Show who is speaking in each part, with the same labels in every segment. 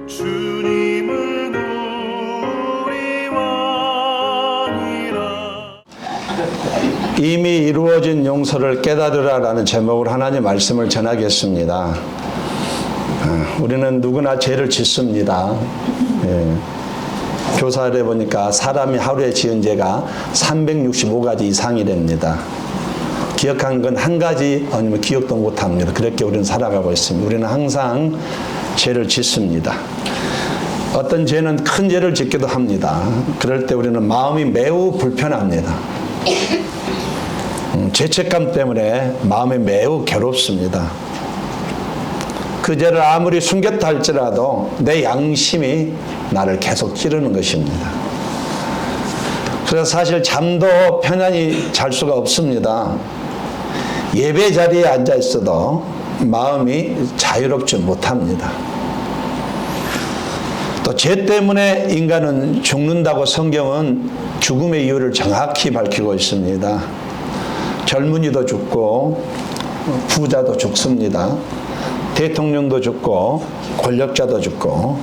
Speaker 1: 주님을 누리와니라.
Speaker 2: 이미 이루어진 용서를 깨달으라라는 제목으로 하나님 말씀을 전하겠습니다. 우리는 누구나 죄를 짓습니다. 교사를 해보니까 사람이 하루에 지은 죄가 365가지 이상이 됩니다. 기억한 건 한 가지 아니면 기억도 못합니다. 그렇게 우리는 살아가고 있습니다. 우리는 항상 죄를 짓습니다. 어떤 죄는 큰 죄를 짓기도 합니다. 그럴 때 우리는 마음이 매우 불편합니다. 죄책감 때문에 마음이 매우 괴롭습니다. 그 죄를 아무리 숨겼다 할지라도 내 양심이 나를 계속 찌르는 것입니다. 그래서 사실 잠도 편안히 잘 수가 없습니다. 예배 자리에 앉아 있어도 마음이 자유롭지 못합니다. 또 죄 때문에 인간은 죽는다고 성경은 죽음의 이유를 정확히 밝히고 있습니다. 젊은이도 죽고 부자도 죽습니다. 대통령도 죽고 권력자도 죽고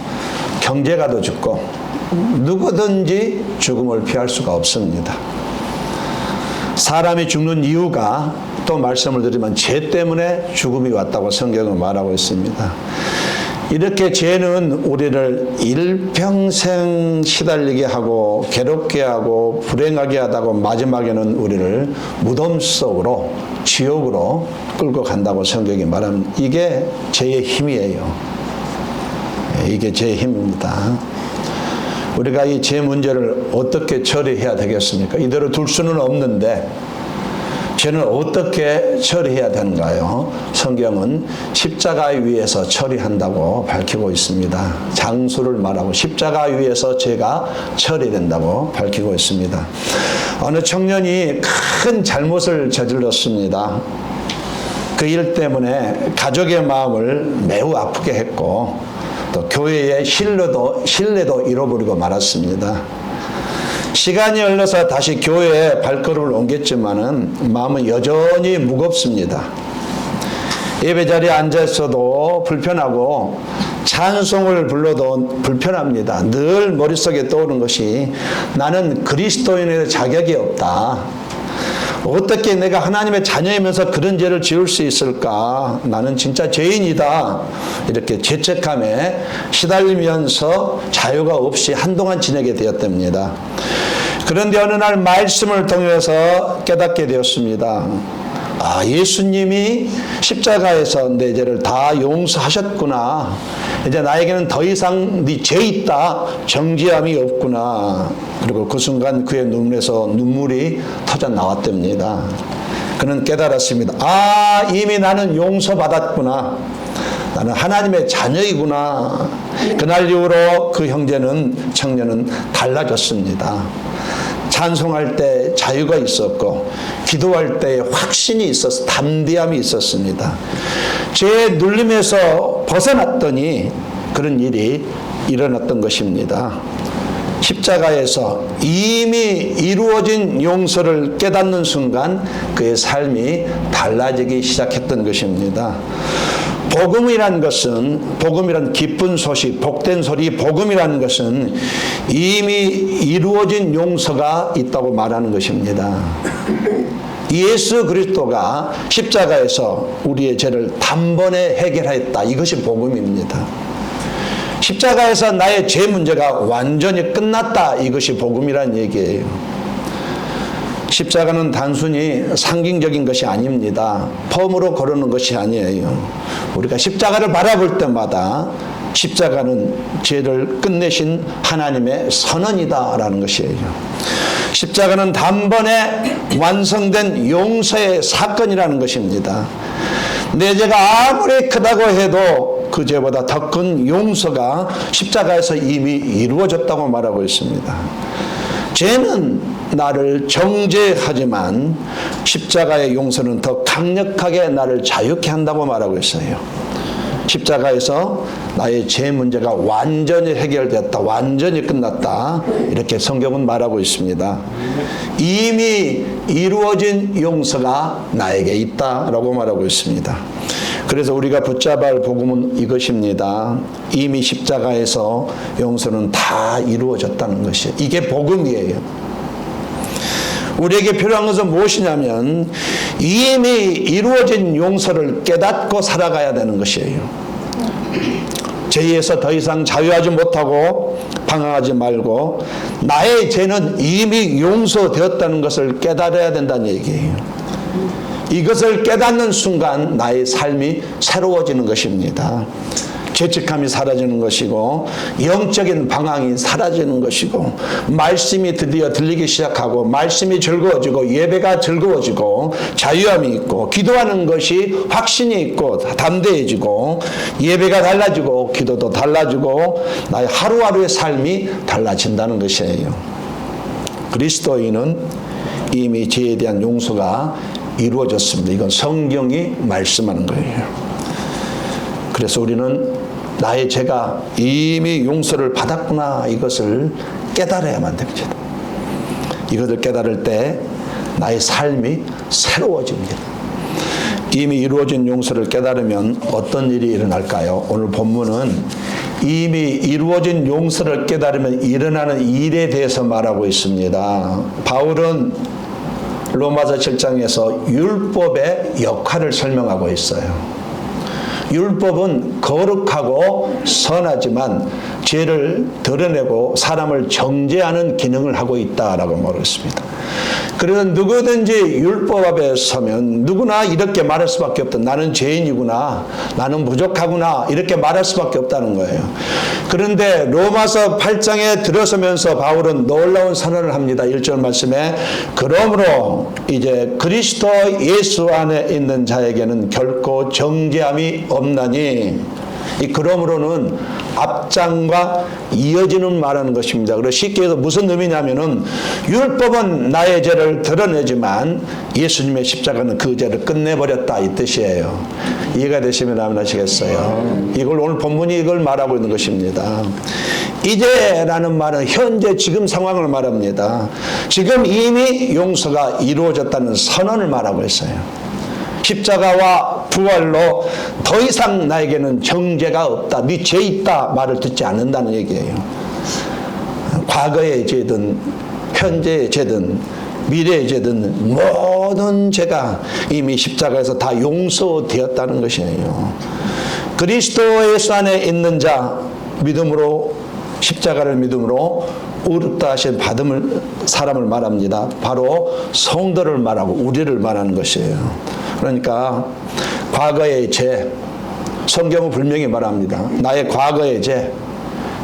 Speaker 2: 경제가도 죽고 누구든지 죽음을 피할 수가 없습니다. 사람이 죽는 이유가 또 말씀을 드리면 죄 때문에 죽음이 왔다고 성경은 말하고 있습니다. 이렇게 죄는 우리를 일평생 시달리게 하고 괴롭게 하고 불행하게 하다고 마지막에는 우리를 무덤 속으로 지옥으로 끌고 간다고 성경이 말합니다. 이게 죄의 힘이에요. 이게 죄의 힘입니다. 우리가 이 죄 문제를 어떻게 처리해야 되겠습니까? 이대로 둘 수는 없는데 죄는 어떻게 처리해야 되는가요? 성경은 십자가 위에서 처리한다고 밝히고 있습니다. 장수를 말하고 십자가 위에서 죄가 처리된다고 밝히고 있습니다. 어느 청년이 큰 잘못을 저질렀습니다. 그 일 때문에 가족의 마음을 매우 아프게 했고 또 교회의 신뢰도 잃어버리고 말았습니다. 시간이 흘러서 다시 교회에 발걸음을 옮겼지만은 마음은 여전히 무겁습니다. 예배 자리에 앉아 있어도 불편하고 찬송을 불러도 불편합니다. 늘 머릿속에 떠오르는 것이 나는 그리스도인의 자격이 없다. 어떻게 내가 하나님의 자녀이면서 그런 죄를 지을 수 있을까? 나는 진짜 죄인이다. 이렇게 죄책감에 시달리면서 자유가 없이 한동안 지내게 되었답니다. 그런데 어느 날 말씀을 통해서 깨닫게 되었습니다. 아, 예수님이 십자가에서 내 죄를 다 용서하셨구나. 이제 나에게는 더 이상 네 죄 있다 정죄함이 없구나. 그리고 그 순간 그의 눈에서 눈물이 터져 나왔답니다. 그는 깨달았습니다. 아, 이미 나는 용서받았구나. 나는 하나님의 자녀이구나. 그날 이후로 그 청년은 달라졌습니다. 찬송할 때 자유가 있었고 기도할 때 확신이 있었어, 담대함이 있었습니다. 죄의 눌림에서 벗어났더니 그런 일이 일어났던 것입니다. 십자가에서 이미 이루어진 용서를 깨닫는 순간 그의 삶이 달라지기 시작했던 것입니다. 복음이란 기쁜 소식, 복된 소리, 복음이라는 것은 이미 이루어진 용서가 있다고 말하는 것입니다. 예수 그리스도가 십자가에서 우리의 죄를 단번에 해결했다. 이것이 복음입니다. 십자가에서 나의 죄 문제가 완전히 끝났다. 이것이 복음이란 얘기예요. 십자가는 단순히 상징적인 것이 아닙니다. 펌으로 거르는 것이 아니에요. 우리가 십자가를 바라볼 때마다 십자가는 죄를 끝내신 하나님의 선언이다라는 것이에요. 십자가는 단번에 완성된 용서의 사건이라는 것입니다. 내 죄가 아무리 크다고 해도 그 죄보다 더 큰 용서가 십자가에서 이미 이루어졌다고 말하고 있습니다. 죄는 나를 정죄하지만 십자가의 용서는 더 강력하게 나를 자유케 한다고 말하고 있어요. 십자가에서 나의 죄 문제가 완전히 해결됐다. 완전히 끝났다. 이렇게 성경은 말하고 있습니다. 이미 이루어진 용서가 나에게 있다라고 말하고 있습니다. 그래서 우리가 붙잡아야 할 복음은 이것입니다. 이미 십자가에서 용서는 다 이루어졌다는 것이에요. 이게 복음이에요. 우리에게 필요한 것은 무엇이냐면 이미 이루어진 용서를 깨닫고 살아가야 되는 것이에요. 죄에서 더 이상 자유하지 못하고 방황하지 말고 나의 죄는 이미 용서되었다는 것을 깨달아야 된다는 얘기예요. 이것을 깨닫는 순간 나의 삶이 새로워지는 것입니다. 죄책감이 사라지는 것이고 영적인 방황이 사라지는 것이고 말씀이 드디어 들리기 시작하고 말씀이 즐거워지고 예배가 즐거워지고 자유함이 있고 기도하는 것이 확신이 있고 담대해지고 예배가 달라지고 기도도 달라지고 나의 하루하루의 삶이 달라진다는 것이에요. 그리스도인은 이미 죄에 대한 용서가 이루어졌습니다. 이건 성경이 말씀하는 거예요. 그래서 우리는 나의 죄가 이미 용서를 받았구나 이것을 깨달아야만 됩니다. 이것을 깨달을 때 나의 삶이 새로워집니다. 이미 이루어진 용서를 깨달으면 어떤 일이 일어날까요? 오늘 본문은 이미 이루어진 용서를 깨달으면 일어나는 일에 대해서 말하고 있습니다. 바울은 로마서 7장에서 율법의 역할을 설명하고 있어요. 율법은 거룩하고 선하지만 죄를 드러내고 사람을 정죄하는 기능을 하고 있다라고 말했습니다. 그래서 누구든지 율법 앞에 서면 누구나 이렇게 말할 수밖에 없다. 나는 죄인이구나. 나는 부족하구나. 이렇게 말할 수밖에 없다는 거예요. 그런데 로마서 8장에 들어서면서 바울은 놀라운 선언을 합니다. 1절 말씀에 그러므로 이제 그리스도 예수 안에 있는 자에게는 결코 정죄함이 없나니 이 그러므로는 앞장과 이어지는 말하는 것입니다. 그래서 쉽게 해서 무슨 의미냐면은 율법은 나의 죄를 드러내지만 예수님의 십자가는 그 죄를 끝내버렸다 이 뜻이에요. 이해가 되시면 아멘 하시겠어요? 이걸 오늘 본문이 이걸 말하고 있는 것입니다. 이제라는 말은 현재 지금 상황을 말합니다. 지금 이미 용서가 이루어졌다는 선언을 말하고 있어요. 십자가와 부활로 더 이상 나에게는 정죄가 없다. 네 죄 있다 말을 듣지 않는다는 얘기예요. 과거의 죄든 현재의 죄든 미래의 죄든 모든 죄가 이미 십자가에서 다 용서되었다는 것이에요. 그리스도 예수 안에 있는 자 믿음으로 십자가를 믿음으로 의롭다 하신 받음을 사람을 말합니다. 바로 성도를 말하고 우리를 말하는 것이에요. 그러니까 과거의 죄, 성경은 분명히 말합니다. 나의 과거의 죄,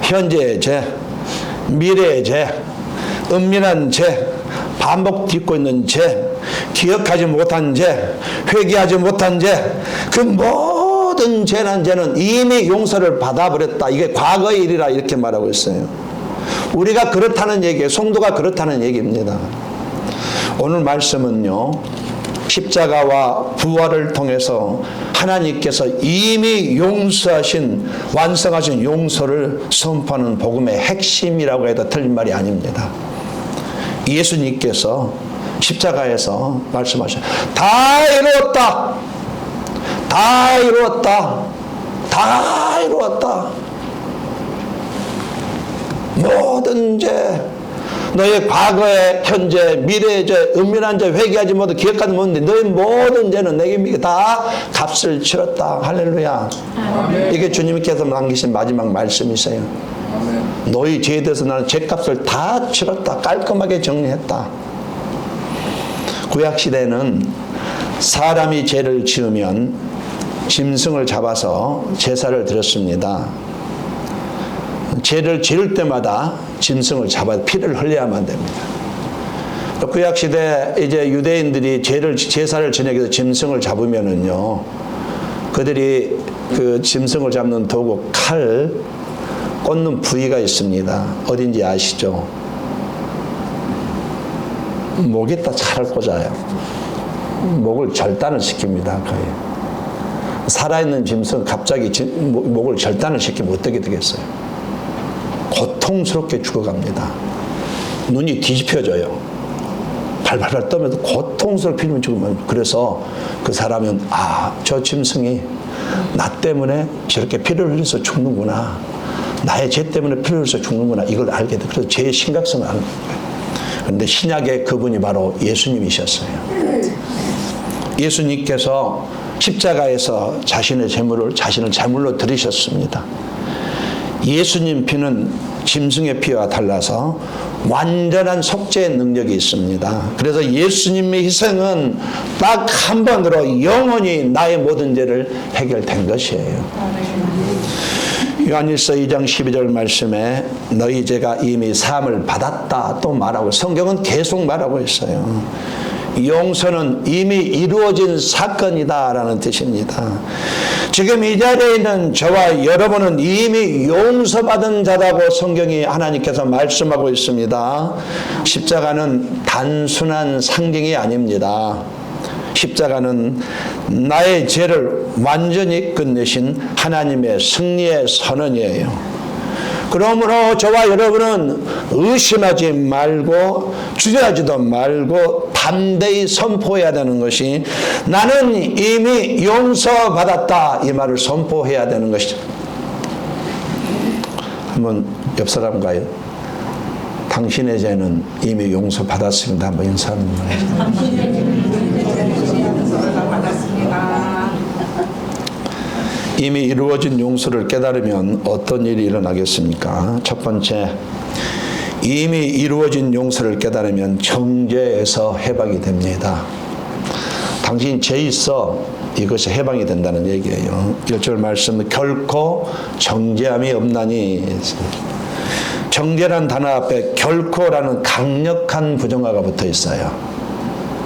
Speaker 2: 현재의 죄, 미래의 죄, 은밀한 죄, 반복 짓고 있는 죄, 기억하지 못한 죄, 회개하지 못한 죄, 그 모든 죄란 죄는 이미 용서를 받아버렸다. 이게 과거의 일이라 이렇게 말하고 있어요. 우리가 그렇다는 얘기예요. 성도가 그렇다는 얘기입니다. 오늘 말씀은요. 십자가와 부활을 통해서 하나님께서 이미 용서하신 완성하신 용서를 선포하는 복음의 핵심이라고 해도 틀린 말이 아닙니다. 예수님께서 십자가에서 말씀하셨어요. 다 이루었다. 다 이루었다. 다 이루었다. 모든 죄 너의 과거의 현재 미래의 죄 은밀한 죄 회개하지 못해 기억하지 못했는데 너의 모든 죄는 내게 다 값을 치렀다. 할렐루야. 아멘. 이게 주님께서 남기신 마지막 말씀이세요. 아멘. 너희 죄에 대해서 나는 죄값을 다 치렀다. 깔끔하게 정리했다. 구약시대는 사람이 죄를 지으면 짐승을 잡아서 제사를 드렸습니다. 죄를 지을 때마다 짐승을 잡아 피를 흘려야만 됩니다. 구약시대 이제 유대인들이 제사를 지내기 위해서 짐승을 잡으면은요, 그들이 그 짐승을 잡는 도구 칼 꽂는 부위가 있습니다. 어딘지 아시죠? 목에다 칼을 꽂아요. 목을 절단을 시킵니다. 거의. 살아있는 짐승 갑자기 목을 절단을 시키면 어떻게 되겠어요? 고통스럽게 죽어갑니다. 눈이 뒤집혀져요. 발발발 떠면서 고통스럽게 피면 죽으면. 그래서 그 사람은 저 짐승이 나 때문에 저렇게 피를 흘려서 죽는구나. 나의 죄 때문에 피를 흘려서 죽는구나. 이걸 알게 돼. 그래서 죄의 심각성을 아는 거예요. 그런데 신약의 그분이 바로 예수님이셨어요. 예수님께서 십자가에서 자신을 제물로 드리셨습니다. 예수님 피는 짐승의 피와 달라서 완전한 속죄의 능력이 있습니다. 그래서 예수님의 희생은 딱 한 번으로 영원히 나의 모든 죄를 해결된 것이에요. 요한일서 2장 12절 말씀에 너희 죄가 이미 사함을 받았다 또 말하고, 성경은 계속 말하고 있어요. 용서는 이미 이루어진 사건이다라는 뜻입니다. 지금 이 자리에 있는 저와 여러분은 이미 용서받은 자라고 성경이 하나님께서 말씀하고 있습니다. 십자가는 단순한 상징이 아닙니다. 십자가는 나의 죄를 완전히 끝내신 하나님의 승리의 선언이에요. 그러므로 저와 여러분은 의심하지 말고 주저하지도 말고 담대히 선포해야 되는 것이, 나는 이미 용서받았다, 이 말을 선포해야 되는 것이죠. 한번 옆 사람과 당신의 죄는 이미 용서받았습니다. 한번 인사 한번 해주세요. 이미 이루어진 용서를 깨달으면 어떤 일이 일어나겠습니까? 첫 번째, 이미 이루어진 용서를 깨달으면 정죄에서 해방이 됩니다. 당신 죄 있어, 이것이 해방이 된다는 얘기예요. 1절 말씀, 결코 정죄함이 없나니. 정죄란 단어 앞에 결코라는 강력한 부정어가 붙어 있어요.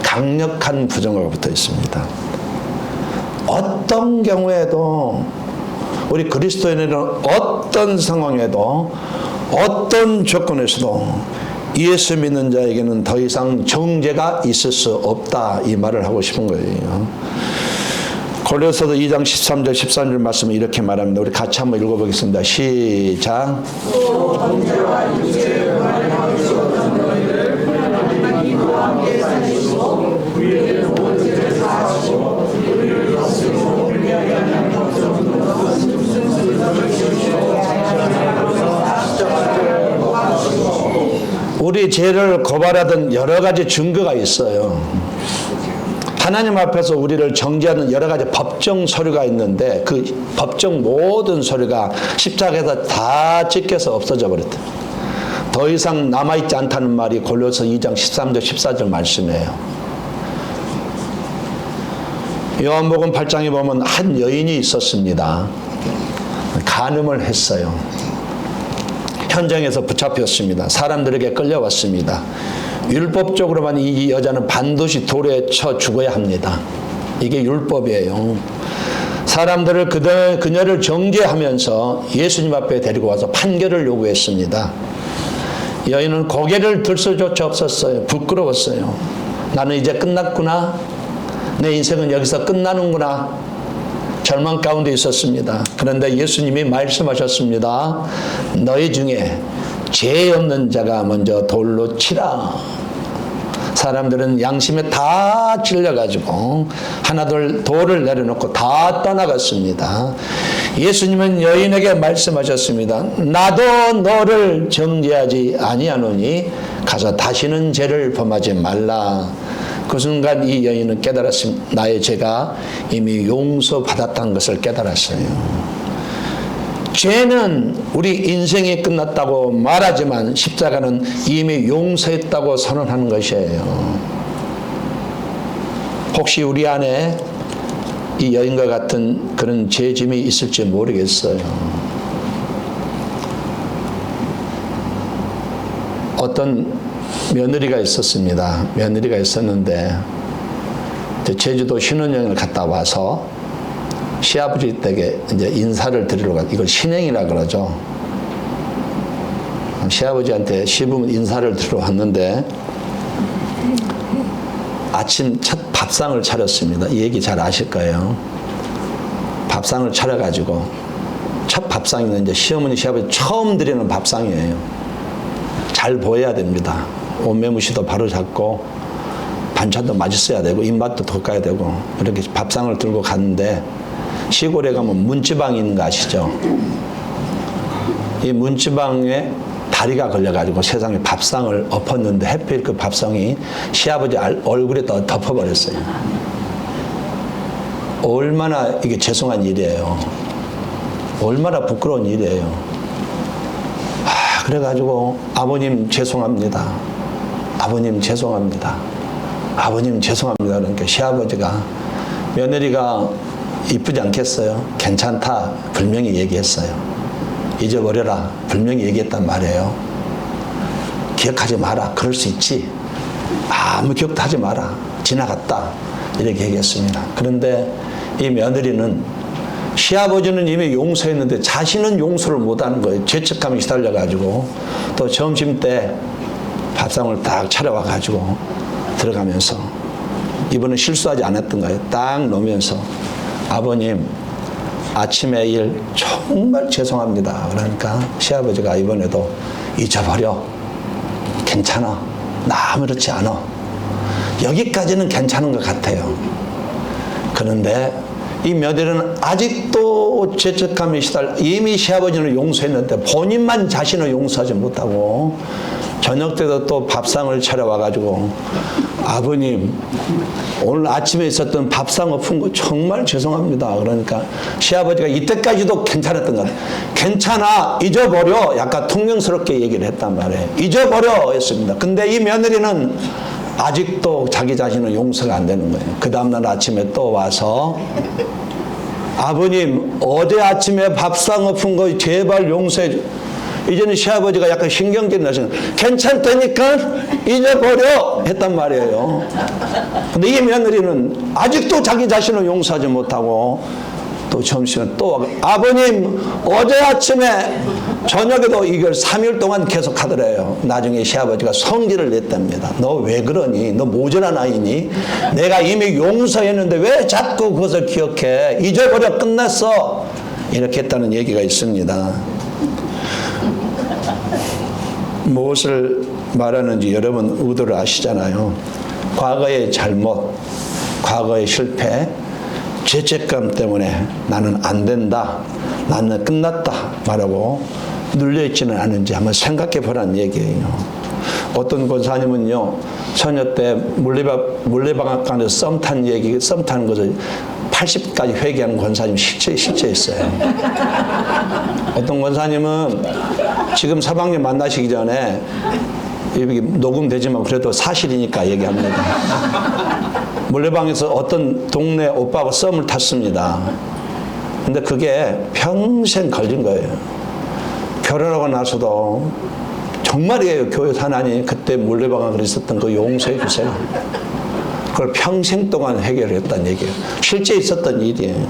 Speaker 2: 강력한 부정어가 붙어 있습니다. 어떤 경우에도, 우리 그리스도인은 어떤 상황에도 어떤 조건에서도 예수 믿는 자에게는 더 이상 정죄가 있을 수 없다, 이 말을 하고 싶은 거예요. 고린도서 2장 13절 13절 말씀을 이렇게 말합니다. 우리 같이 한번 읽어보겠습니다. 시작. 우리 죄를 고발하던 여러 가지 증거가 있어요. 하나님 앞에서 우리를 정죄하는 여러 가지 법정 서류가 있는데, 그 법정 모든 서류가 십자가에서 다 찢겨서 없어져 버렸다. 더 이상 남아있지 않다는 말이 골로새 2장 13절 14절 말씀이에요. 요한복음 8장에 보면 한 여인이 있었습니다. 간음을 했어요. 현장에서 붙잡혔습니다. 사람들에게 끌려왔습니다. 율법적으로만 이 여자는 반드시 돌에 쳐 죽어야 합니다. 이게 율법이에요. 사람들을 그녀를 정죄하면서 예수님 앞에 데리고 와서 판결을 요구했습니다. 여인은 고개를 들 수조차 없었어요. 부끄러웠어요. 나는 이제 끝났구나. 내 인생은 여기서 끝나는구나. 절망 가운데 있었습니다. 그런데 예수님이 말씀하셨습니다. 너희 중에 죄 없는 자가 먼저 돌로 치라. 사람들은 양심에 다 찔려가지고 하나둘 돌을 내려놓고 다 떠나갔습니다. 예수님은 여인에게 말씀하셨습니다. 나도 너를 정죄하지 아니하노니 가서 다시는 죄를 범하지 말라. 그 순간 이 여인은 깨달았습니다. 나의 죄가 이미 용서받았다는 것을 깨달았어요. 죄는 우리 인생이 끝났다고 말하지만 십자가는 이미 용서했다고 선언하는 것이에요. 혹시 우리 안에 이 여인과 같은 그런 죄짐이 있을지 모르겠어요. 어떤 며느리가 있었습니다. 며느리가 있었는데 제주도 신혼여행을 갔다 와서 시아버지 댁에 이제 인사를 드리러 가, 이걸 신행이라 그러죠. 시아버지한테 시부모 인사를 드리러 왔는데 아침 첫 밥상을 차렸습니다. 이 얘기 잘 아실 거예요. 밥상을 차려가지고 첫 밥상이는 이제 시어머니 시아버지 처음 드리는 밥상이에요. 잘 보여야 됩니다. 옷매무시도 바로 잡고 반찬도 맛있어야 되고 입맛도 돋가야 되고, 이렇게 밥상을 들고 갔는데 시골에 가면 문지방이 있는 거 아시죠? 이 문지방에 다리가 걸려가지고 세상에 밥상을 엎었는데 하필 그 밥상이 시아버지 얼굴에 덮어버렸어요. 얼마나 이게 죄송한 일이에요. 얼마나 부끄러운 일이에요. 그래가지고 아버님 죄송합니다. 아버님 죄송합니다. 아버님 죄송합니다. 그러니까 시아버지가 며느리가 이쁘지 않겠어요? 괜찮다 분명히 얘기했어요. 잊어버려라 분명히 얘기했단 말이에요. 기억하지 마라. 그럴 수 있지. 아무 기억도 하지 마라. 지나갔다. 이렇게 얘기했습니다. 그런데 이 며느리는 시아버지는 이미 용서했는데 자신은 용서를 못하는 거예요. 죄책감이 시달려가지고 또 점심 때 밥상을 딱 차려와가지고 들어가면서 이번엔 실수하지 않았던 거예요. 딱 놓으면서 아버님 아침에 일 정말 죄송합니다. 그러니까 시아버지가 이번에도 잊어버려. 괜찮아. 나 아무렇지 않아. 여기까지는 괜찮은 것 같아요. 그런데 이 며느리는 아직도 죄책감이 시달려 이미 시아버지는 용서했는데 본인만 자신을 용서하지 못하고 저녁 때도 또 밥상을 차려와가지고 아버님 오늘 아침에 있었던 밥상 엎은 거 정말 죄송합니다. 그러니까 시아버지가 이때까지도 괜찮았던 것 같아요. 괜찮아 잊어버려 약간 퉁명스럽게 얘기를 했단 말이에요. 잊어버려 했습니다. 근데 이 며느리는 아직도 자기 자신은 용서가 안 되는 거예요. 그 다음날 아침에 또 와서 아버님 어제 아침에 밥상 엎은 거 제발 용서해 줘. 이제는 시아버지가 약간 신경질이 나서 괜찮다니까 잊어버려 했단 말이에요. 근데 이 며느리는 아직도 자기 자신을 용서하지 못하고 또 점심에 또 아버님 어제 아침에 저녁에도 이걸 3일 동안 계속 하더래요. 나중에 시아버지가 성질을 냈답니다. 너 왜 그러니? 너 모자란 아이니? 내가 이미 용서했는데 왜 자꾸 그것을 기억해? 잊어버려 끝났어. 이렇게 했다는 얘기가 있습니다. 무엇을 말하는지 여러분 의도를 아시잖아요. 과거의 잘못, 과거의 실패, 죄책감 때문에 나는 안 된다, 나는 끝났다 말하고 눌려있지는 않은지 한번 생각해 보라는 얘기예요. 어떤 권사님은요, 처녀 때 물레방앗간에서 썸 타는 것을 80까지 회개하는 권사님 실제 있어요. 어떤 권사님은 지금 서방님 만나시기 전에 여기 녹음되지만 그래도 사실이니까 얘기합니다. 물레방에서 어떤 동네 오빠가 썸을 탔습니다. 근데 그게 평생 걸린 거예요. 결혼하고 나서도 정말이에요. 교회 사나니 그때 물레방앗을 있었던 거 용서해 주세요. 그걸 평생 동안 해결했다는 얘기예요. 실제 있었던 일이에요.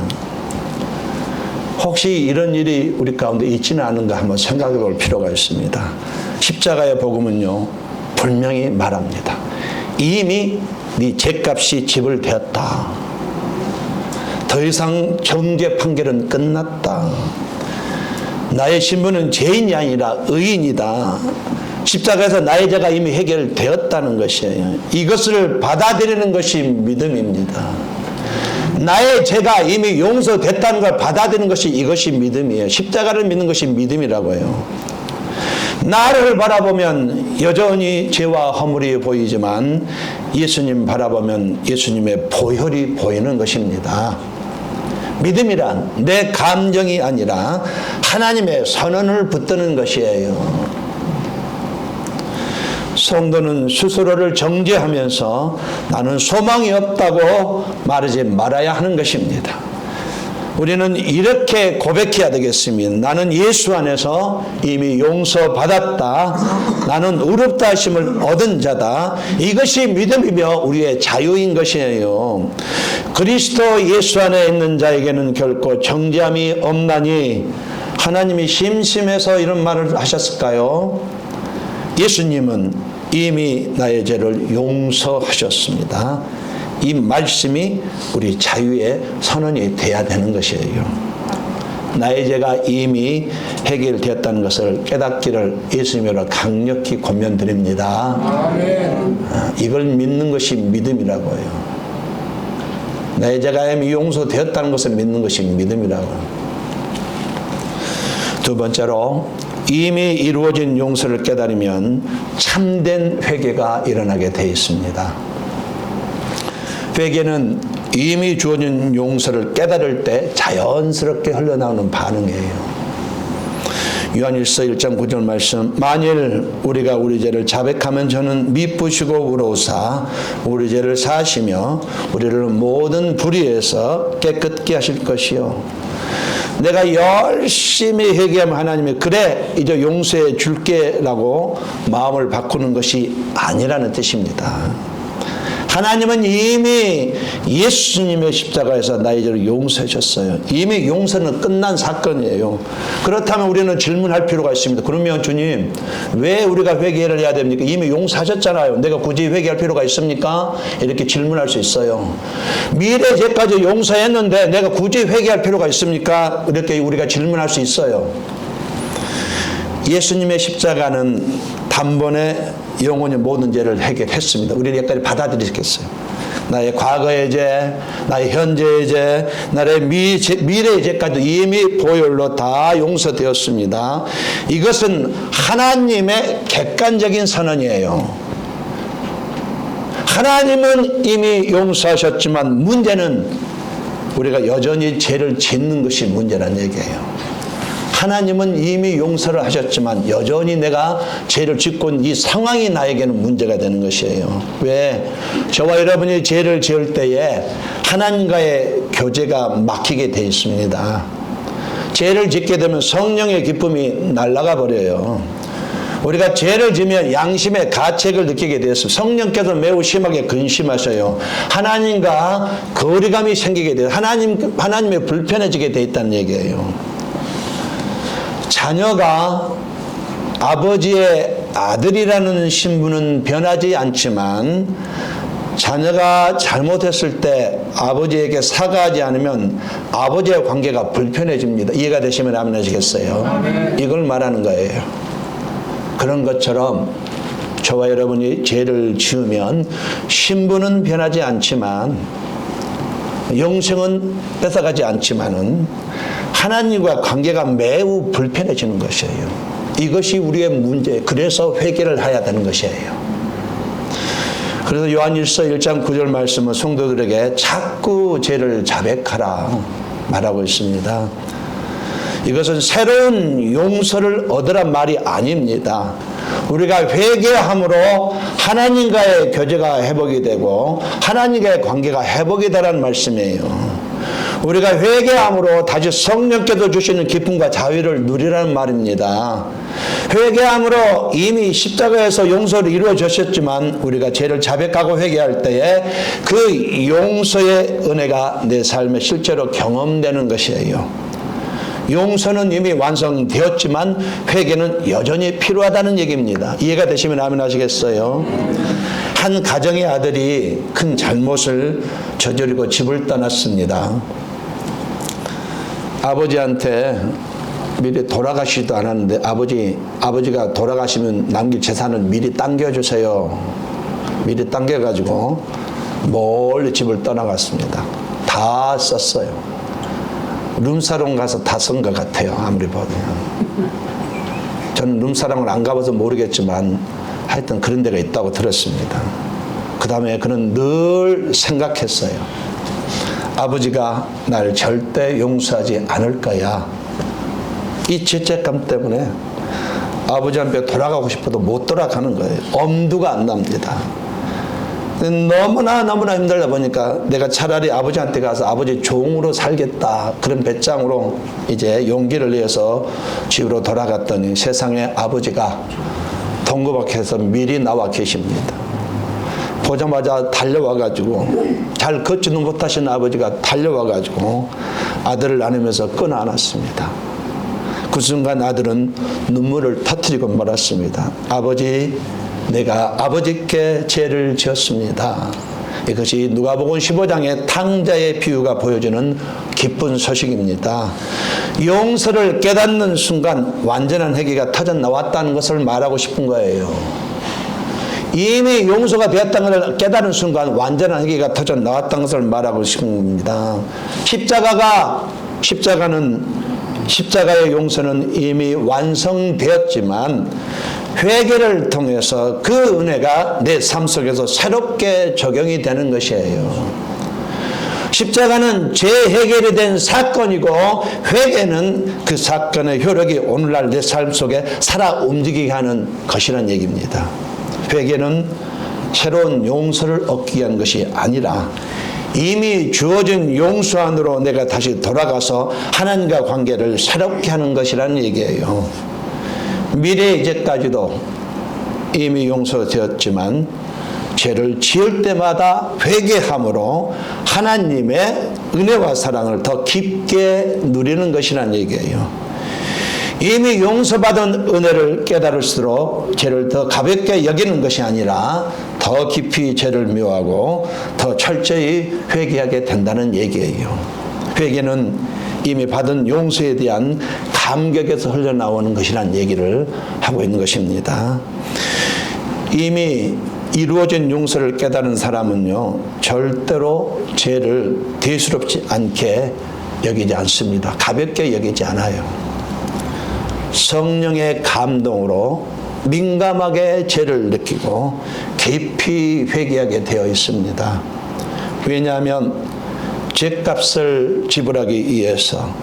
Speaker 2: 혹시 이런 일이 우리 가운데 있지는 않은가 한번 생각해 볼 필요가 있습니다. 십자가의 복음은요, 분명히 말합니다. 이미 네 죄값이 지불되었다. 더 이상 정죄 판결은 끝났다. 나의 신분은 죄인이 아니라 의인이다. 십자가에서 나의 죄가 이미 해결되었다는 것이에요. 이것을 받아들이는 것이 믿음입니다. 나의 죄가 이미 용서됐다는 걸 받아들이는 것이 이것이 믿음이에요. 십자가를 믿는 것이 믿음이라고 해요. 나를 바라보면 여전히 죄와 허물이 보이지만 예수님 바라보면 예수님의 보혈이 보이는 것입니다. 믿음이란 내 감정이 아니라 하나님의 선언을 붙드는 것이에요. 성도는 스스로를 정죄하면서 나는 소망이 없다고 말하지 말아야 하는 것입니다. 우리는 이렇게 고백해야 되겠습니다. 나는 예수 안에서 이미 용서받았다. 나는 의롭다 하심을 얻은 자다. 이것이 믿음이며 우리의 자유인 것이에요. 그리스도 예수 안에 있는 자에게는 결코 정죄함이 없나니 하나님이 심심해서 이런 말을 하셨을까요? 예수님은 이미 나의 죄를 용서하셨습니다. 이 말씀이 우리 자유의 선언이 돼야 되는 것이에요. 나의 죄가 이미 해결되었다는 것을 깨닫기를 예수님으로 강력히 권면드립니다. 아멘. 이걸 믿는 것이 믿음이라고 해요. 내 죄가 이미 용서되었다는 것을 믿는 것이 믿음이라고. 두 번째로 이미 이루어진 용서를 깨달으면 참된 회개가 일어나게 되어 있습니다. 회개는 이미 주어진 용서를 깨달을 때 자연스럽게 흘러나오는 반응이에요. 요한일서 1장 9절 말씀, 만일 우리가 우리 죄를 자백하면 저는 미쁘시고 의로우사 우리 죄를 사하시며 우리를 모든 불의에서 깨끗게 하실 것이요. 내가 열심히 회개하면 하나님이 그래 이제 용서해 줄게라고 마음을 바꾸는 것이 아니라는 뜻입니다. 하나님은 이미 예수님의 십자가에서 나의 죄를 용서해 줬어요. 이미 용서는 끝난 사건이에요. 그렇다면 우리는 질문할 필요가 있습니다. 그러면 주님, 왜 우리가 회개를 해야 됩니까? 이미 용서하셨잖아요. 내가 굳이 회개할 필요가 있습니까? 이렇게 질문할 수 있어요. 미래 죄까지 용서했는데 내가 굳이 회개할 필요가 있습니까? 이렇게 우리가 질문할 수 있어요. 예수님의 십자가는 단번에 영원히 모든 죄를 해결했습니다. 우리는 여기까지 받아들이겠어요. 나의 과거의 죄, 나의 현재의 죄, 나의 미래의 죄까지 이미 보혈로 다 용서되었습니다. 이것은 하나님의 객관적인 선언이에요. 하나님은 이미 용서하셨지만 문제는 우리가 여전히 죄를 짓는 것이 문제란 얘기예요. 하나님은 이미 용서를 하셨지만 여전히 내가 죄를 짓고 있는 이 상황이 나에게는 문제가 되는 것이에요. 왜? 저와 여러분이 죄를 지을 때에 하나님과의 교제가 막히게 되어 있습니다. 죄를 짓게 되면 성령의 기쁨이 날아가 버려요. 우리가 죄를 지면 양심의 가책을 느끼게 되었습니다. 성령께서 매우 심하게 근심하셔요. 하나님과 거리감이 생기게 돼요. 하나님의 불편해지게 돼 있다는 얘기예요. 자녀가 아버지의 아들이라는 신분은 변하지 않지만 자녀가 잘못했을 때 아버지에게 사과하지 않으면 아버지의 관계가 불편해집니다. 이해가 되시면 아멘 하시겠어요? 이걸 말하는 거예요. 그런 것처럼 저와 여러분이 죄를 지으면 신분은 변하지 않지만 영생은 뺏어가지 않지만은 하나님과 관계가 매우 불편해지는 것이에요. 이것이 우리의 문제. 그래서 회개를 해야 되는 것이에요. 그래서 요한일서 1장 9절 말씀은 성도들에게 자꾸 죄를 자백하라 말하고 있습니다. 이것은 새로운 용서를 얻으란 말이 아닙니다. 우리가 회개함으로 하나님과의 교제가 회복이 되고 하나님과의 관계가 회복이 되라는 말씀이에요. 우리가 회개함으로 다시 성령께서 주시는 기쁨과 자유를 누리라는 말입니다. 회개함으로 이미 십자가에서 용서를 이루어 주셨지만 우리가 죄를 자백하고 회개할 때에 그 용서의 은혜가 내 삶에 실제로 경험되는 것이에요. 용서는 이미 완성되었지만 회개는 여전히 필요하다는 얘기입니다. 이해가 되시면 아멘 하시겠어요? 한 가정의 아들이 큰 잘못을 저지르고 집을 떠났습니다. 아버지한테 미리 돌아가시지도 않았는데 아버지가 돌아가시면 남길 재산을 미리 당겨주세요. 미리 당겨가지고 멀리 집을 떠나갔습니다. 다 썼어요. 룸사롱 가서 다 쓴 것 같아요. 아무리 봐도. 저는 룸사롱을 안 가봐서 모르겠지만 하여튼 그런 데가 있다고 들었습니다. 그 다음에 그는 늘 생각했어요. 아버지가 날 절대 용서하지 않을 거야. 이 죄책감 때문에 아버지 앞에 돌아가고 싶어도 못 돌아가는 거예요. 엄두가 안 납니다. 너무나 힘들다 보니까 내가 차라리 아버지한테 가서 아버지 종으로 살겠다. 그런 배짱으로 이제 용기를 내서 집으로 돌아갔더니 세상에 아버지가 동거 밖에서 미리 나와 계십니다. 보자마자 달려와가지고 잘 걷지도 못하신 아버지가 달려와가지고 아들을 안으면서 끊어 안았습니다. 그 순간 아들은 눈물을 터뜨리고 말았습니다. 아버지, 내가 아버지께 죄를 지었습니다. 이것이 누가복음 15장의 탕자의 비유가 보여주는 기쁜 소식입니다. 용서를 깨닫는 순간 완전한 회개가 터져 나왔다는 것을 말하고 싶은 거예요. 이미 용서가 되었다는 것을 깨달은 순간 완전한 회개가 터져 나왔다는 것을 말하고 싶습니다. 십자가의 용서는 이미 완성되었지만 회개를 통해서 그 은혜가 내 삶 속에서 새롭게 적용이 되는 것이에요. 십자가는 재해결이 된 사건이고 회개는 그 사건의 효력이 오늘날 내 삶 속에 살아 움직이게 하는 것이라는 얘기입니다. 회개는 새로운 용서를 얻기 위한 것이 아니라 이미 주어진 용서 안으로 내가 다시 돌아가서 하나님과 관계를 새롭게 하는 것이라는 얘기예요. 미래 이제까지도 이미 용서되었지만 죄를 지을 때마다 회개함으로 하나님의 은혜와 사랑을 더 깊게 누리는 것이라는 얘기예요. 이미 용서받은 은혜를 깨달을수록 죄를 더 가볍게 여기는 것이 아니라 더 깊이 죄를 미워하고 더 철저히 회개하게 된다는 얘기예요. 회개는 이미 받은 용서에 대한 감격에서 흘러나오는 것이라는 얘기를 하고 있는 것입니다. 이미 이루어진 용서를 깨달은 사람은요, 절대로 죄를 대수롭지 않게 여기지 않습니다. 가볍게 여기지 않아요. 성령의 감동으로 민감하게 죄를 느끼고 깊이 회개하게 되어 있습니다. 왜냐하면 죄값을 지불하기 위해서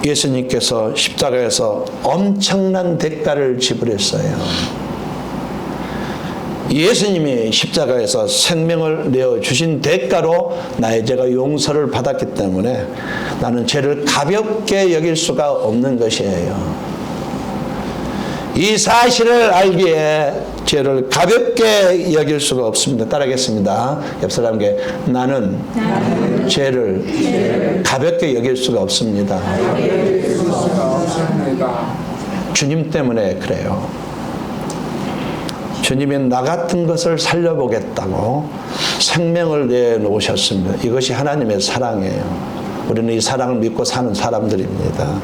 Speaker 2: 예수님께서 십자가에서 엄청난 대가를 지불했어요. 예수님이 십자가에서 생명을 내어주신 대가로 나의 죄가 용서를 받았기 때문에 나는 죄를 가볍게 여길 수가 없는 것이에요. 이 사실을 알기에 죄를 가볍게 여길 수가 없습니다. 따라하겠습니다. 옆 사람에게 나는 죄를 가볍게 여길 수가 없습니다. 주님 때문에 그래요. 주님이 나 같은 것을 살려보겠다고 생명을 내놓으셨습니다. 이것이 하나님의 사랑이에요. 우리는 이 사랑을 믿고 사는 사람들입니다.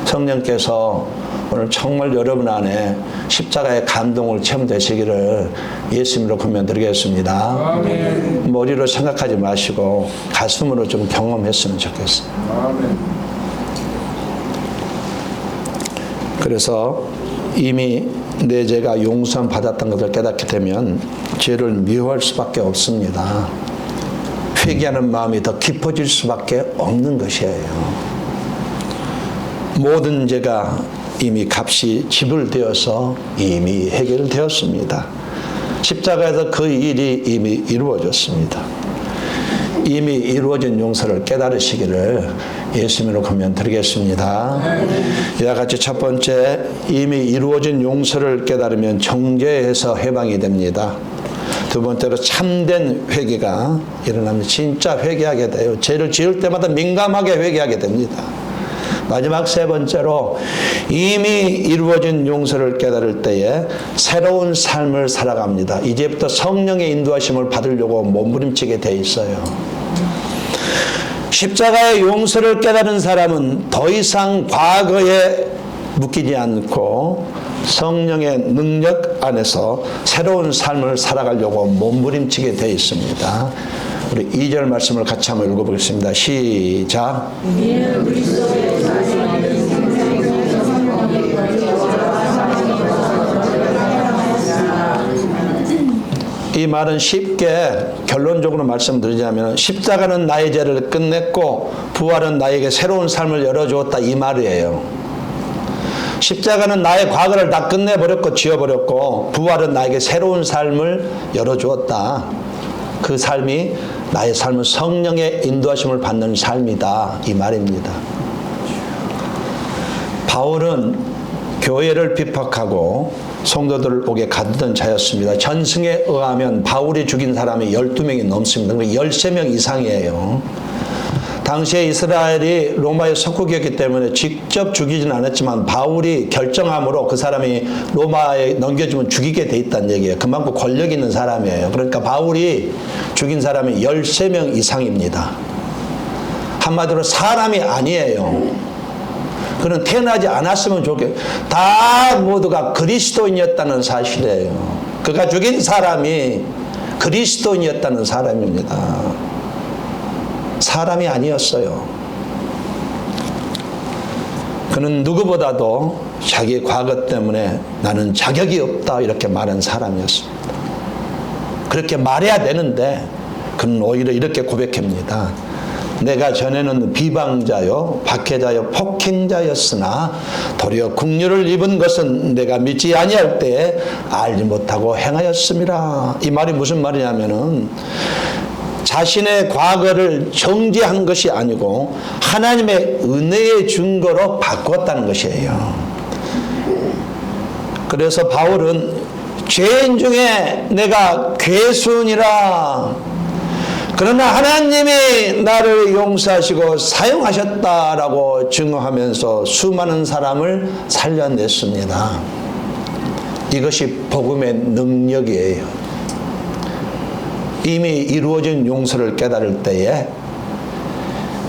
Speaker 2: 성령께서 오늘 정말 여러분 안에 십자가의 감동을 체험되시기를 예수님으로 권면드리겠습니다. 아멘. 머리로 생각하지 마시고 가슴으로 좀 경험했으면 좋겠어요. 아멘. 그래서 이미 내 죄가 용서함 받았던 것을 깨닫게 되면 죄를 미워할 수밖에 없습니다. 회개하는 마음이 더 깊어질 수밖에 없는 것이에요. 모든 죄가 이미 값이 지불되어서 이미 해결되었습니다. 십자가에서 그 일이 이미 이루어졌습니다. 이미 이루어진 용서를 깨달으시기를 예수님으로 권면드리겠습니다. 이와 같이 첫 번째, 이미 이루어진 용서를 깨달으면 정죄에서 해방이 됩니다. 두 번째로 참된 회개가 일어나면 진짜 회개하게 돼요. 죄를 지을 때마다 민감하게 회개하게 됩니다. 마지막 세 번째로 이미 이루어진 용서를 깨달을 때에 새로운 삶을 살아갑니다. 이제부터 성령의 인도하심을 받으려고 몸부림치게 돼 있어요. 십자가의 용서를 깨달은 사람은 더 이상 과거에 묶이지 않고 성령의 능력 안에서 새로운 삶을 살아가려고 몸부림치게 돼 있습니다. 우리 2절 말씀을 같이 한번 읽어보겠습니다. 시작. 이 말은 쉽게 결론적으로 말씀드리자면 십자가는 나의 죄를 끝냈고 부활은 나에게 새로운 삶을 열어주었다, 이 말이에요. 십자가는 나의 과거를 다 끝내버렸고 지워버렸고 부활은 나에게 새로운 삶을 열어주었다. 그 삶이 나의 삶은 성령의 인도하심을 받는 삶이다, 이 말입니다. 바울은 교회를 비박하고 성도들을 옥에 가두던 자였습니다. 전승에 의하면 바울이 죽인 사람이 12명이 넘습니다. 13명 이상이에요. 당시에 이스라엘이 로마의 속국이었기 때문에 직접 죽이지는 않았지만 바울이 결정함으로 그 사람이 로마에 넘겨주면 죽이게 돼 있다는 얘기예요. 그만큼 권력 있는 사람이에요. 그러니까 바울이 죽인 사람이 13명 이상입니다. 한마디로 사람이 아니에요. 그는 태어나지 않았으면 좋겠어요. 다 모두가 그리스도인이었다는 사실이에요. 그가 죽인 사람이 그리스도인이었다는 사람입니다. 사람이 아니었어요. 그는 누구보다도 자기의 과거 때문에 나는 자격이 없다 이렇게 말한 사람이었습니다. 그렇게 말해야 되는데 그는 오히려 이렇게 고백합니다. 내가 전에는 비방자요 박해자요 폭행자였으나 도리어 긍휼을 입은 것은 내가 믿지 아니할 때에 알지 못하고 행하였음이라. 이 말이 무슨 말이냐면은 자신의 과거를 정지한 것이 아니고 하나님의 은혜의 증거로 바꿨다는 것이에요. 그래서 바울은 죄인 중에 내가 괴수니라. 그러나 하나님이 나를 용서하시고 사용하셨다라고 증거하면서 수많은 사람을 살려냈습니다. 이것이 복음의 능력이에요. 이미 이루어진 용서를 깨달을 때에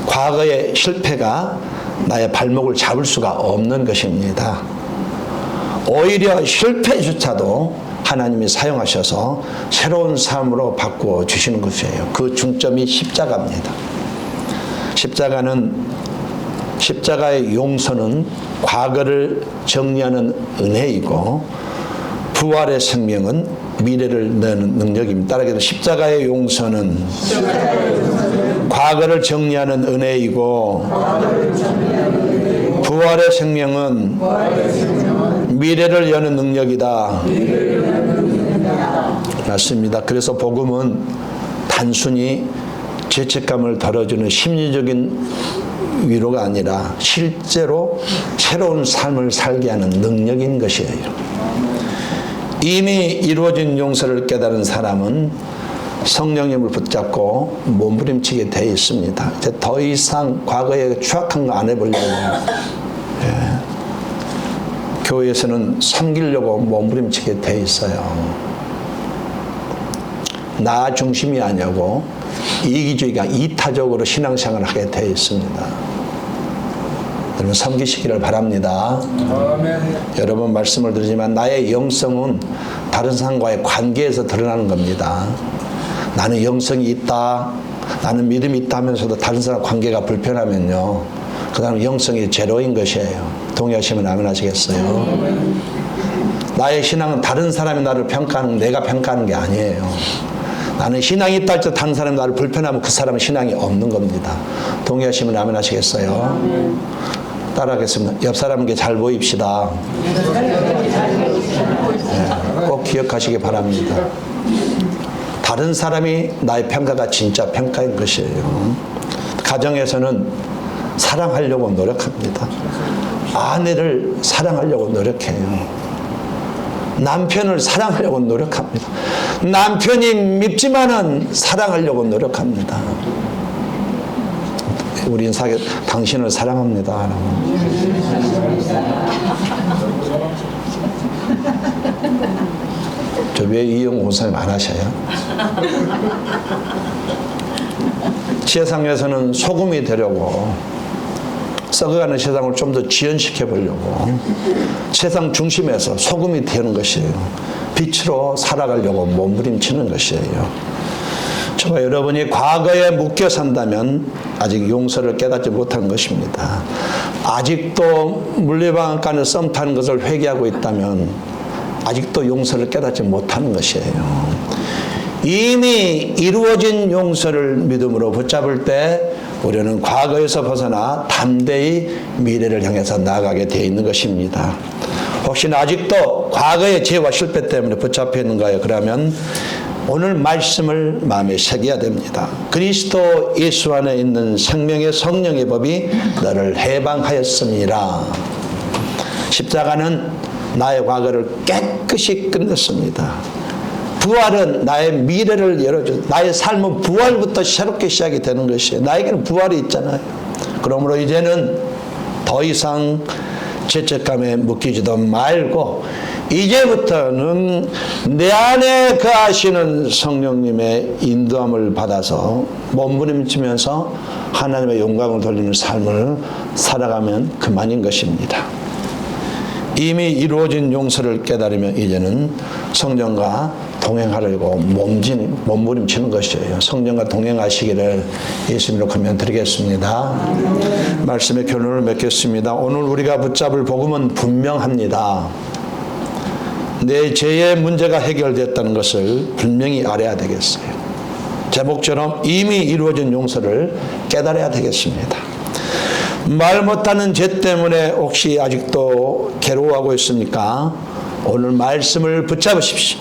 Speaker 2: 과거의 실패가 나의 발목을 잡을 수가 없는 것입니다. 오히려 실패조차도 하나님이 사용하셔서 새로운 삶으로 바꾸어 주시는 것이에요. 그 중점이 십자가입니다. 십자가의 용서는 과거를 정리하는 은혜이고 부활의 생명은 미래를 내는 능력입니다. 따라서 십자가의 용서는 과거를 정리하는 은혜이고 부활의 생명은 미래를 여는 능력이다. 맞습니다. 그래서 복음은 단순히 죄책감을 덜어주는 심리적인 위로가 아니라 실제로 새로운 삶을 살게 하는 능력인 것이에요. 이미 이루어진 용서를 깨달은 사람은 성령님을 붙잡고 몸부림치게 되어 있습니다. 이제 더 이상 과거에 추악한 거 안 해보려고. 교회에서는 섬기려고 몸부림치게 돼 있어요. 나 중심이 아니고 이기주의가 이타적으로 신앙생활을 하게 돼 있습니다. 여러분 섬기시기를 바랍니다. 아멘. 여러분 말씀을 드리지만 나의 영성은 다른 사람과의 관계에서 드러나는 겁니다. 나는 영성이 있다, 나는 믿음이 있다 하면서도 다른 사람 관계가 불편하면요, 그 다음은 영성이 제로인 것이에요. 동의하시면 아멘 하시겠어요? 나의 신앙은 다른 사람이 나를 평가하는, 내가 평가하는 게 아니에요. 나는 신앙이 있다 할지라도 다른 사람이 나를 불편하면 그 사람은 신앙이 없는 겁니다. 동의하시면 아멘 하시겠어요? 따라하겠습니다. 옆 사람에게 잘 보입시다. 네, 꼭 기억하시기 바랍니다. 다른 사람이 나의 평가가 진짜 평가인 것이에요. 가정에서는 사랑하려고 노력합니다. 아내를 사랑하려고 노력해요. 남편을 사랑하려고 노력합니다. 남편이 밉지만은 사랑하려고 노력합니다. 우린 당신을 사랑합니다. 저 왜 이용 공사님 안 하셔요? 세상에서는 소금이 되려고 썩어가는 세상을 좀 더 지연시켜 보려고 세상 중심에서 소금이 되는 것이에요. 빛으로 살아가려고 몸부림치는 것이에요. 저와 여러분이 과거에 묶여 산다면 아직 용서를 깨닫지 못한 것입니다. 아직도 물레방앗간을 썸 타는 것을 회개하고 있다면 아직도 용서를 깨닫지 못하는 것이에요. 이미 이루어진 용서를 믿음으로 붙잡을 때 우리는 과거에서 벗어나 담대히 미래를 향해서 나아가게 되어 있는 것입니다. 혹시나 아직도 과거의 죄와 실패 때문에 붙잡혀 있는가요? 그러면 오늘 말씀을 마음에 새겨야 됩니다. 그리스도 예수 안에 있는 생명의 성령의 법이 너를 해방하였습니다. 십자가는 나의 과거를 깨끗이 끝냈습니다. 부활은 나의 미래를 열어줘. 나의 삶은 부활부터 새롭게 시작이 되는 것이에요. 나에게는 부활이 있잖아요. 그러므로 이제는 더 이상 죄책감에 묶이지도 말고 이제부터는 내 안에 거하시는 성령님의 인도함을 받아서 몸부림치면서 하나님의 영광을 돌리는 삶을 살아가면 그만인 것입니다. 이미 이루어진 용서를 깨달으면 이제는 성령과 동행하려고 몸부림치는 것이에요. 성령과 동행하시기를 예수님으로 권면 드리겠습니다. 말씀의 결론을 맺겠습니다. 오늘 우리가 붙잡을 복음은 분명합니다. 내 죄의 문제가 해결됐다는 것을 분명히 알아야 되겠어요. 제목처럼 이미 이루어진 용서를 깨달아야 되겠습니다. 말 못하는 죄 때문에 혹시 아직도 괴로워하고 있습니까? 오늘 말씀을 붙잡으십시오.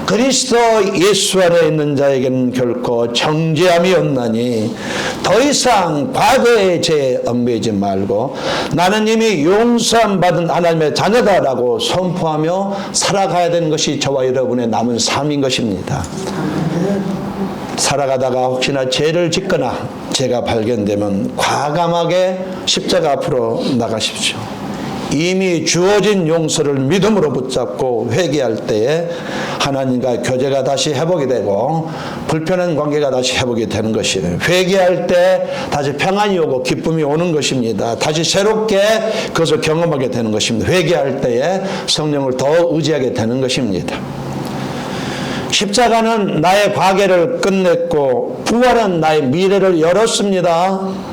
Speaker 2: 그리스도 예수 안에 있는 자에게는 결코 정죄함이 없나니 더 이상 과거의 죄에 얽매이지 말고 나는 이미 용서함 받은 하나님의 자녀다라고 선포하며 살아가야 되는 것이 저와 여러분의 남은 삶인 것입니다. 살아가다가 혹시나 죄를 짓거나 죄가 발견되면 과감하게 십자가 앞으로 나가십시오. 이미 주어진 용서를 믿음으로 붙잡고 회개할 때에 하나님과 교제가 다시 회복이 되고 불편한 관계가 다시 회복이 되는 것이에요. 회개할 때 다시 평안이 오고 기쁨이 오는 것입니다. 다시 새롭게 그것을 경험하게 되는 것입니다. 회개할 때에 성령을 더 의지하게 되는 것입니다. 십자가는 나의 과거를 끝냈고 부활은 나의 미래를 열었습니다.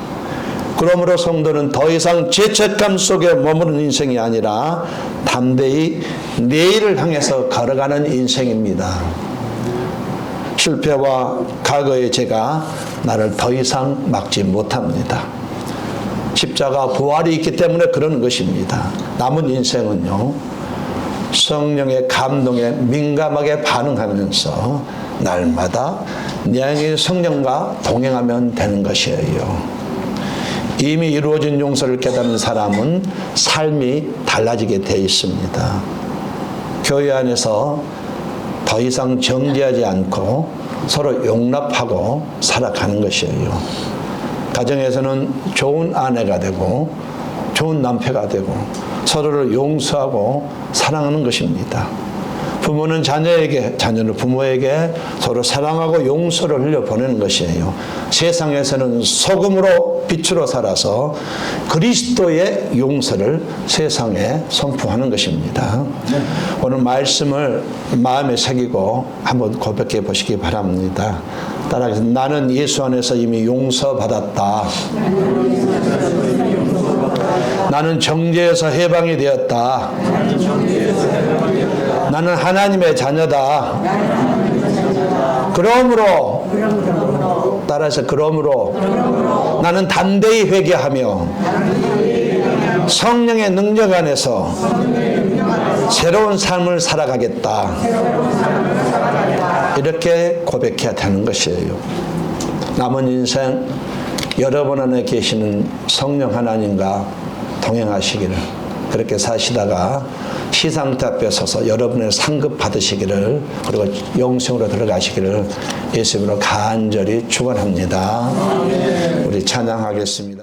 Speaker 2: 그러므로 성도는 더 이상 죄책감 속에 머무는 인생이 아니라 담대히 내일을 향해서 걸어가는 인생입니다. 실패와 과거의 죄가 나를 더 이상 막지 못합니다. 십자가 부활이 있기 때문에 그런 것입니다. 남은 인생은요, 성령의 감동에 민감하게 반응하면서 날마다 내 안의 성령과 동행하면 되는 것이에요. 이미 이루어진 용서를 깨닫는 사람은 삶이 달라지게 되어 있습니다. 교회 안에서 더 이상 정죄하지 않고 서로 용납하고 살아가는 것이에요. 가정에서는 좋은 아내가 되고 좋은 남편가 되고 서로를 용서하고 사랑하는 것입니다. 부모는 자녀에게, 자녀는 부모에게 서로 사랑하고 용서를 흘려보내는 것이에요. 세상에서는 소금으로 빛으로 살아서 그리스도의 용서를 세상에 선포하는 것입니다. 오늘 말씀을 마음에 새기고 한번 고백해 보시기 바랍니다. 따라해서 나는 예수 안에서 이미 용서받았다. 나는 정죄에서 해방이 되었다. 나는 하나님의 자녀다. 그러므로 따라서 그러므로 나는 담대히 회개하며 성령의 능력 안에서 새로운 삶을 살아가겠다. 이렇게 고백해야 되는 것이에요. 남은 인생 여러분 안에 계시는 성령 하나님과 동행하시기를, 그렇게 사시다가 시상대 앞에 서서 여러분의 상급 받으시기를, 그리고 영생으로 들어가시기를 예수님으로 간절히 축원합니다. 우리 찬양하겠습니다.